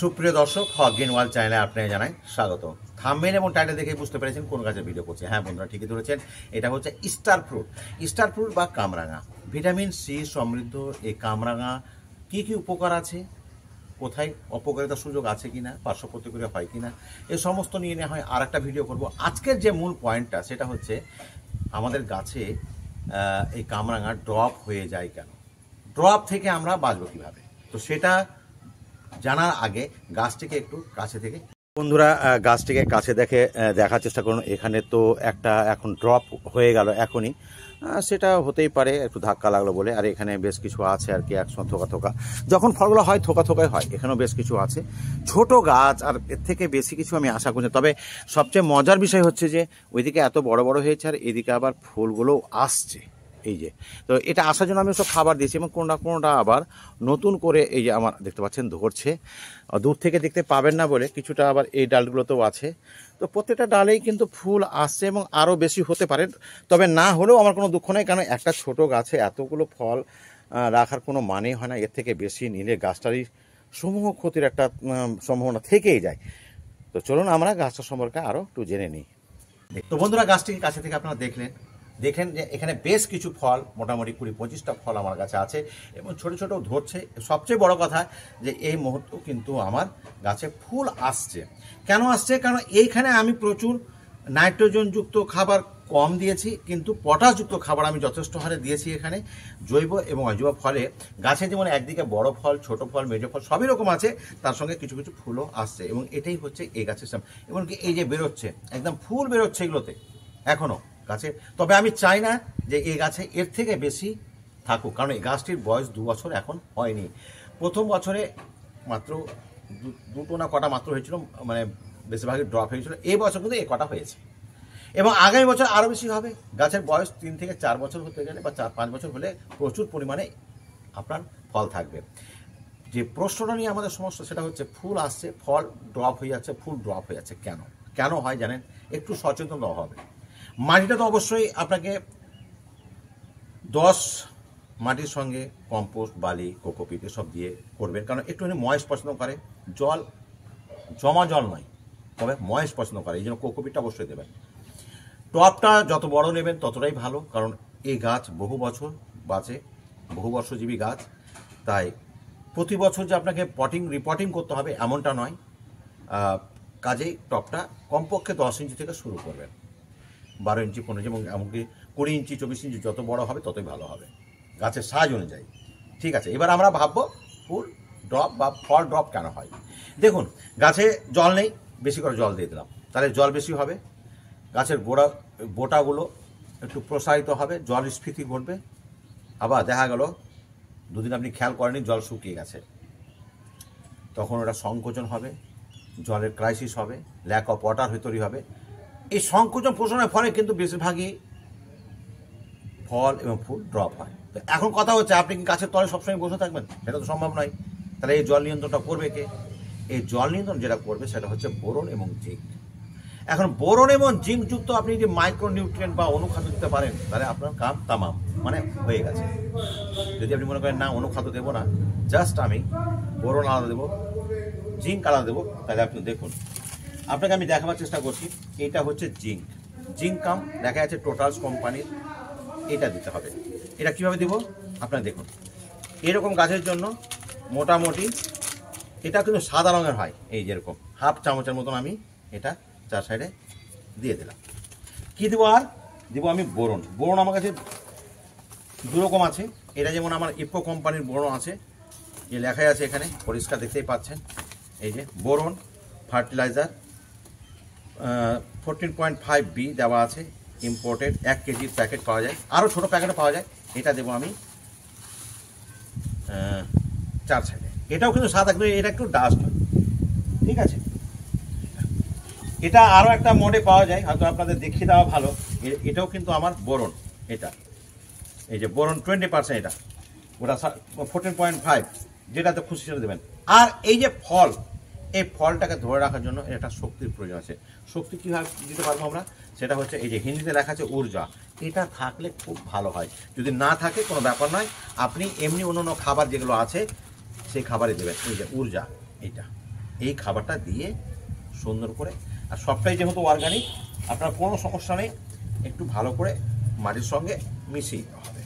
সুপ্রিয় দর্শক, green world চ্যানেলে আপনাকে জানাই স্বাগত। থাম্বনেল এবং টাইটেল দেখে বুঝতে পেরেছেন কোন গাছের ভিডিও করছে। হ্যাঁ বন্ধুরা, ঠিকই ধরেছেন, এটা হচ্ছে স্টার ফ্রুট। স্টার ফ্রুট বা কামরাঙা, ভিটামিন সি সমৃদ্ধ এই কামরাঙা কি কি উপকার আছে, কোথায় অপকারিতার সুযোগ আছে কিনা, পার্শ্ব প্রতিক্রিয়া হয় কিনা, এই সমস্ত নিয়ে নেওয়া হয় আর একটা ভিডিও করব। আজকের যে মূল পয়েন্টটা সেটা হচ্ছে আমাদের গাছে এই কামরাঙা ড্রপ হয়ে যায় কেন, ড্রপ থেকে আমরা বাঁচবো কীভাবে, তো সেটা জানার আগে গাছটিকে একটু কাছে থেকে বন্ধুরা গাছটিকে কাছে দেখার চেষ্টা করুন। এখানে তো একটা এখন ড্রপ হয়ে গেল এখনই, সেটা হতেই পারে একটু ধাক্কা লাগলো বলে। আর এখানে বেশ কিছু আছে আর কি, একসঙ্গে থোকা থোকা, যখন ফলগুলো হয় থোকা থোকাই হয়। এখানেও বেশ কিছু আছে ছোট গাছ, আর এর থেকে বেশি কিছু আমি আশা করছি। তবে সবচেয়ে মজার বিষয় হচ্ছে যে ওইদিকে এত বড় বড় হয়েছে আর এদিকে আবার ফুলগুলো আসছে। এই যে, তো এটা আসার জন্য আমি সব খাবার দিয়েছি এবং কোনোটা আবার নতুন করে এই যে আমার দেখতে পাচ্ছেন ধরছে, দূর থেকে দেখতে পাবেন না বলে কিছুটা আবার এই ডালগুলোতেও আছে। তো প্রত্যেকটা ডালেই কিন্তু ফুল আসছে এবং আরও বেশি হতে পারে, তবে না হলেও আমার কোনো দুঃখ নেই, কারণ একটা ছোট গাছে এতগুলো ফল রাখার কোনো মানে হয় না। এর থেকে বেশি নিলে গাছটারই সমূহ ক্ষতির একটা সম্ভাবনা থেকেই যায়। তো চলুন আমরা গাছটা সম্পর্কে আরও একটু জেনে নিই। তো বন্ধুরা, গাছটিকে কাছে থেকে আপনারা দেখলেন যে এখানে বেশ কিছু ফল, মোটামুটি 20-25টা ফল আমার কাছে আছে এবং ছোট ছোট ধরছে। সবচেয়ে বড় কথা যে এই মুহূর্তে কিন্তু আমার গাছে ফুল আসছে। কেন আসছে? কারণ এইখানে আমি প্রচুর নাইট্রোজেনযুক্ত খাবার কম দিয়েছি, কিন্তু পটাশযুক্ত খাবার আমি যথেষ্ট হারে দিয়েছি এখানে, জৈব এবং অজৈব। ফলে গাছে যেমন একদিকে বড় ফল, ছোট ফল, মেজো ফল সবই রকম আছে, তার সঙ্গে কিছু কিছু ফুলও আসছে এবং এটাই হচ্ছে এই গাছের সাম। এমনকি এই যে বেরোচ্ছে, একদম ফুল বেরোচ্ছে এগুলোতে এখনও গাছে। তবে আমি চাই না যে এই গাছে এর থেকে বেশি থাকুক, কারণ এই গাছটির বয়স 2 বছর এখন হয়নি। প্রথম বছরে মাত্র দুটো না কটা মাত্র হয়েছিল, মানে বেশিরভাগই ড্রপ হয়েছিল। এই বছর কিন্তু এই কটা হয়েছে এবং আগামী বছর আরও বেশি হবে। গাছের বয়স 3 থেকে 4 বছর হতে গেলে বা 4-5 বছর হলে প্রচুর পরিমাণে আপনার ফল থাকবে। যে প্রশ্নটা নিয়ে আমাদের সমস্যা সেটা হচ্ছে ফুল আসছে, ফল ড্রপ হয়ে যাচ্ছে, ফুল ড্রপ হয়ে যাচ্ছে। কেন হয় জানেন? একটু সচেতন হবে। মাটিটা তো অবশ্যই আপনাকে 10 মাটির সঙ্গে কম্পোস্ট, বালি, কোকোপিট এসব দিয়ে করবেন, কারণ একটুখানি ময়েস্ট পছন্দ করে, জল জমা জল নয়, তবে ময়েস্ট পছন্দ করে, এই জন্য কোকোপিটটা অবশ্যই দেবেন। টবটা যত বড় নেবেন ততটাই ভালো, কারণ এই গাছ বহু বছর বাঁচে, বহু বর্ষজীবী গাছ। তাই প্রতি বছর যে আপনাকে রিপোর্টিং করতে হবে এমনটা নয়। কাজেই টবটা কমপক্ষে 10 ইঞ্চি থেকে শুরু করবেন, 12 ইঞ্চি, 15 ইঞ্চি এবং এমনকি 20 ইঞ্চি, 24 ইঞ্চি যত বড় হবে ততই ভালো হবে গাছের সাইজ অনুযায়ী। ঠিক আছে, এবার আমরা ভাববো ফুল ড্রপ বা ফল ড্রপ কেন হয়। দেখুন, গাছে জল নেই, বেশি করে জল দিয়ে দিলাম, তাহলে জল বেশি হবে, গাছের বোটাগুলো একটু প্রসারিত হবে, জল স্ফীতি ঘটবে। আবার দেখা গেল দুদিন আপনি খেয়াল করেনি, জল শুকিয়ে গেছে, তখন ওটা সংকোচন হবে, জলের ক্রাইসিস হবে, ল্যাক অফ ওয়াটার তৈরি হবে। এই সংকোচন পোষণের ফলে কিন্তু বেশিরভাগই ফল এবং ফুল ড্রপ হয়। তো এখন কথা হচ্ছে, আপনি কি গাছের তলায় সবসময় বসে থাকবেন? সেটা তো সম্ভব নয়। তাহলে এই জল নিয়ন্ত্রণটা করবে কে? এই জল নিয়ন্ত্রণ যেটা করবে সেটা হচ্ছে বোরন এবং জিঙ্ক। এখন বোরন এবং জিঙ্ক যুক্ত আপনি যদি মাইক্রোনিউট্রিয়েন্ট বা অনুখাদ্য দিতে পারেন, তাহলে আপনার কাম তামাম, মানে হয়ে গেছে। যদি আপনি মনে করেন না অনুখাদ্য দেবো না, জাস্ট আমি বোরন আলাদা দেবো, জিঙ্ক আলাদা দেবো, তাহলে আপনি দেখুন, আপনাকে আমি দেখাবার চেষ্টা করছি। এটা হচ্ছে জিঙ্ক কাম দেখা যাচ্ছে টোটালস কোম্পানির, এটা দিতে হবে। এটা কিভাবে দেব আপনারা দেখুন। এরকম গাছের জন্য মোটামুটি এটা কিন্তু সাদা রঙের হয়, এই যেরকম হাফ চামচের মতন আমি এটা 4 সাইডে দিয়ে দিলাম। কি দেবো? আর দেবো আমি বোরন আমার কাছে 2 রকম আছে। এটা যেমন আমার ইফকো কোম্পানির বোরন আছে, যে লেখাই আছে এখানে, পরিষ্কার দেখতেই পাচ্ছেন। এই যে বোরন ফার্টিলাইজার 14.5B দেওয়া আছে, ইম্পোর্টেড, 1 কেজির প্যাকেট পাওয়া যায়, আরও ছোটো প্যাকেটও পাওয়া যায়। এটা দেবো আমি 4 সাইডে। এটাও কিন্তু সাদা, এটা একটু ডাস্ট হয়, ঠিক আছে। এটা আরও একটা মোডে পাওয়া যায়, হয়তো আপনাদের দেখিয়ে দেওয়া ভালো। এটাও কিন্তু আমার বোরন, এটা এই যে বোরন 20%, এটা ওটা 14.5, যেটাতে খুশি সেটা দেবেন। আর এই যে ফল, এই ফলটাকে ধরে রাখার জন্য একটা শক্তির প্রয়োজন আছে। শক্তি কীভাবে দিতে পারবো আমরা? সেটা হচ্ছে এই যে হিন্দিতে লেখা আছে ঊর্জা, এটা থাকলে খুব ভালো হয়। যদি না থাকে কোনো ব্যাপার নয়, আপনি এমনি অন্য খাবার যেগুলো আছে সেই খাবারই দেবেন। এই যে ঊর্জা, এইটা এই খাবারটা দিয়ে সুন্দর করে, আর সবটাই যেহেতু অর্গানিক, আপনার কোনো সমস্যা নেই, একটু ভালো করে মাটির সঙ্গে মিশিয়ে দিতে হবে।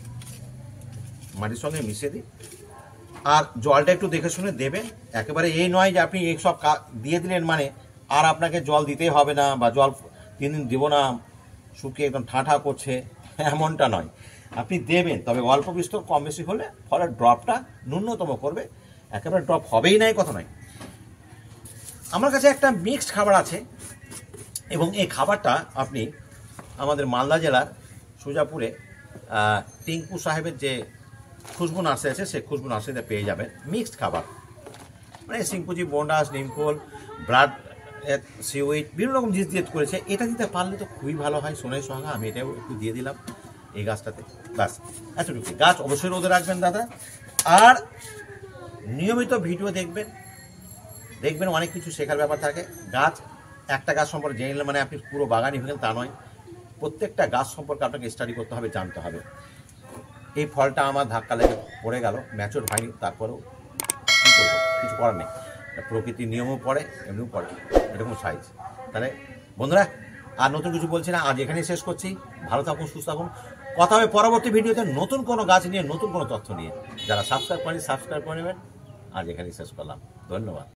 মাটির সঙ্গে মিশিয়ে দিই, আর জলটা একটু দেখে শুনে দেবেন। একেবারে এই নয় যে আপনি এই সব দিয়ে দিলেন মানে আর আপনাকে জল দিতেই হবে না, বা জল 3 দিন দেবো না, শুকিয়ে একদম ঠাঁঠা করছে, এমনটা নয়। আপনি দেবেন, তবে অল্প বিস্তর কম বেশি হলে ফলের ড্রপটা ন্যূনতম করবে, একেবারে ড্রপ হবেই নাই কথা নয়। আমার কাছে একটা মিক্সড খাবার আছে, এবং এই খাবারটা আপনি আমাদের মালদা জেলার সুজাপুরে টিঙ্কু সাহেবের যে খুশবু নার্সারি আছে, সেই খুশবু নার্সারিতে পেয়ে যাবেন। মিক্সড খাবার মানে সিংকুচি, বোন্ডাস, নিমফল, ব্লাড সিউইট, বিভিন্ন রকম জিনিস দিয়ে করেছে। এটা দিতে পারলে তো খুবই ভালো হয়, সোনাই সোহাগা। আমি এটাও একটু দিয়ে দিলাম এই গাছটাতে, গাছ এতটুকু। গাছ অবশ্যই রোদে রাখবেন দাদা, আর নিয়মিত ভিডিও দেখবেন। দেখবেন অনেক কিছু শেখার ব্যাপার থাকে। গাছ, একটা গাছ সম্পর্কে জেনে নিলে মানে আপনি পুরো বাগানই হলেন তা নয়, প্রত্যেকটা গাছ সম্পর্কে আপনাকে স্টাডি করতে হবে, জানতে হবে। এই ফলটা আমার ধাক্কা লেগে পড়ে গেল, ম্যাচুর হয়নি, তারপরেও কী করবো, কিছু করার নেই, প্রকৃতির নিয়মও পড়ে, এমনিও পড়ে, এরকম সাইজ। তাহলে বন্ধুরা আর নতুন কিছু বলছি না, আজ এখানেই শেষ করছি। ভালো থাকুন, সুস্থ থাকুন, কথা হবে পরবর্তী ভিডিওতে নতুন কোনো গাছ নিয়ে, নতুন কোনো তথ্য নিয়ে। যারা সাবস্ক্রাইব করেন সাবস্ক্রাইব করে নেবেন। আজ এখানেই শেষ করলাম, ধন্যবাদ।